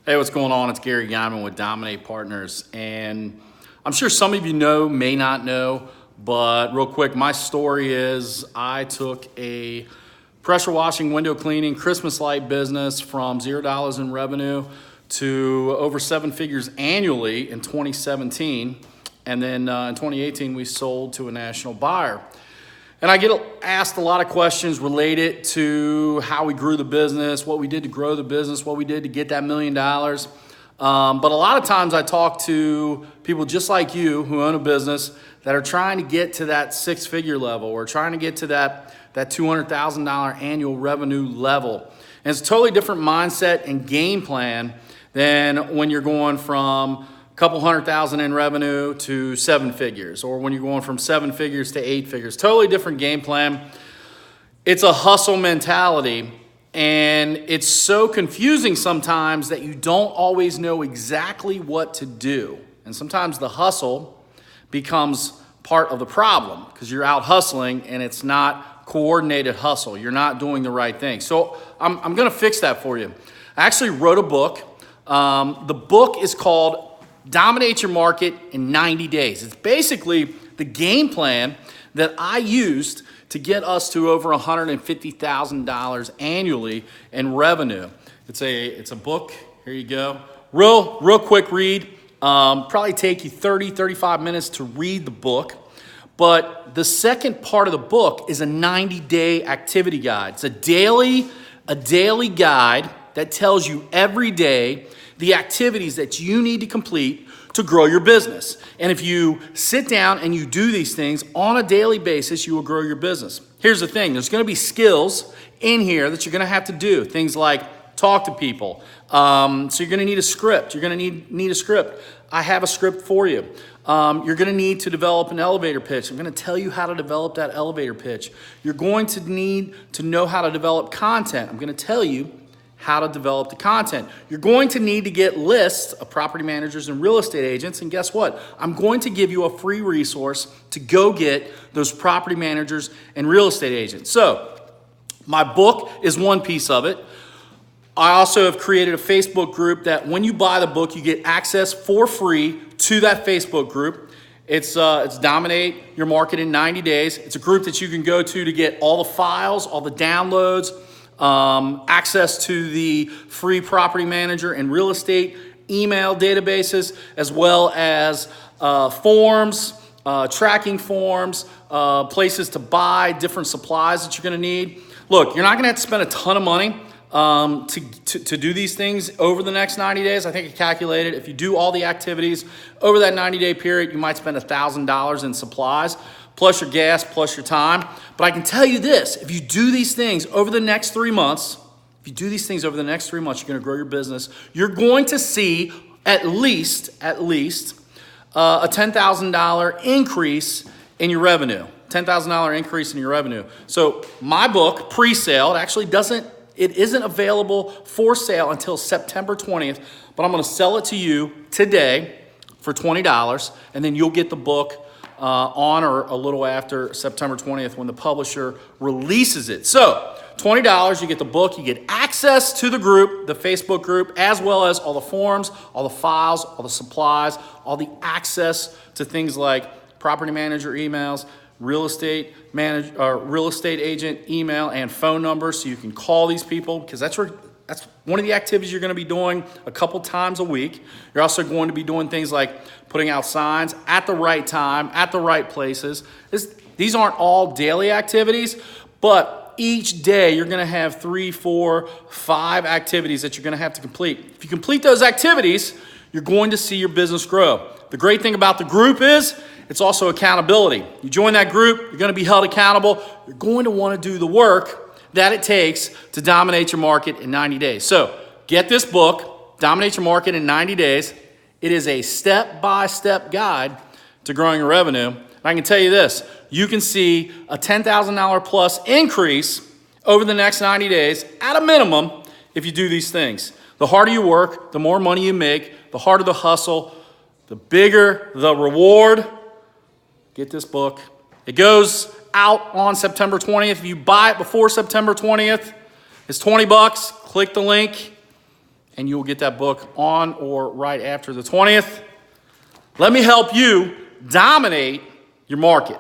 Hey, what's going on? It's Gary Geiman with Dominate Partners. And I'm sure some of you know, may not know, but real quick, my story is I took a pressure washing, window cleaning, Christmas light business from $0 in revenue to over 7 figures annually in 2017. And then in 2018, we sold to a national buyer. And I get asked a lot of questions related to how we grew the business, what we did to grow the business, what we did to get that $1 million. But a lot of times I talk to people just like you who own a business that are trying to get to that 6-figure level or trying to get to that $200,000 annual revenue level. And it's a totally different mindset and game plan than when you're going from couple $100,000 in revenue to 7 figures, or when you're going from 7 figures to 8 figures. Totally different game plan. It's a hustle mentality, and it's so confusing sometimes that you don't always know exactly what to do. And sometimes the hustle becomes part of the problem because you're out hustling and it's not coordinated hustle. You're not doing the right thing. So I'm going to fix that for you. I actually wrote a book. The book is called Dominate Your Market in 90 Days. It's basically the game plan that I used to get us to over $150,000 annually in revenue. It's a book. Here you go. Real quick read. Probably take you 35 minutes to read the book. But the second part of the book is a 90-day activity guide. It's a daily guide that tells you every day the activities that you need to complete to grow your business. And if you sit down and you do these things on a daily basis, you will grow your business. Here's the thing. There's going to be skills in here that you're going to have to do. Things like talk to people. So you're going to need a script. You're going to need a script. I have a script for you. You're going to need to develop an elevator pitch. I'm going to tell you how to develop that elevator pitch. You're going to need to know how to develop content. I'm going to tell you how to develop the content. You're going to need to get lists of property managers and real estate agents. And guess what? I'm going to give you a free resource to go get those property managers and real estate agents. So my book is one piece of it. I also have created a Facebook group that when you buy the book, you get access for free to that Facebook group. It's Dominate Your Market in 90 Days. It's a group that you can go to get all the files, all the downloads, access to the free property manager and real estate email databases, as well as forms, tracking forms, places to buy different supplies that you're going to need. Look, you're not going to have to spend a ton of money to do these things over the next 90 days. I think I calculated if you do all the activities over that 90-day period, you might spend $1,000 in supplies, plus your gas, plus your time. But I can tell you this, if you do these things over the next 3 months, you're going to grow your business. You're going to see at least a $10,000 increase in your revenue. $10,000 increase in your revenue. So my book, pre-sale, it isn't available for sale until September 20th, but I'm going to sell it to you today for $20, and then you'll get the book on or a little after September 20th when the publisher releases it. So $20, you get the book, you get access to the group, the Facebook group, as well as all the forms, all the files, all the supplies, all the access to things like property manager emails, real estate agent email and phone number, so you can call these people, because that's one of the activities you're going to be doing a couple times a week. You're also going to be doing things like putting out signs at the right time, at the right places. These aren't all daily activities, but each day you're going to have 3, 4, 5 activities that you're going to have to complete. If you complete those activities, you're going to see your business grow. The great thing about the group is it's also accountability. You join that group, you're going to be held accountable. You're going to want to do the work that it takes to dominate your market in 90 days. So get this book, Dominate Your Market in 90 Days. It is a step-by-step guide to growing your revenue. And I can tell you this, you can see a $10,000 plus increase over the next 90 days at a minimum if you do these things. The harder you work, the more money you make, the harder the hustle, the bigger the reward. Get this book. It goes out on September 20th. If you buy it before September 20th, it's $20. Click the link. and you will get that book on or right after the 20th. Let me help you dominate your market.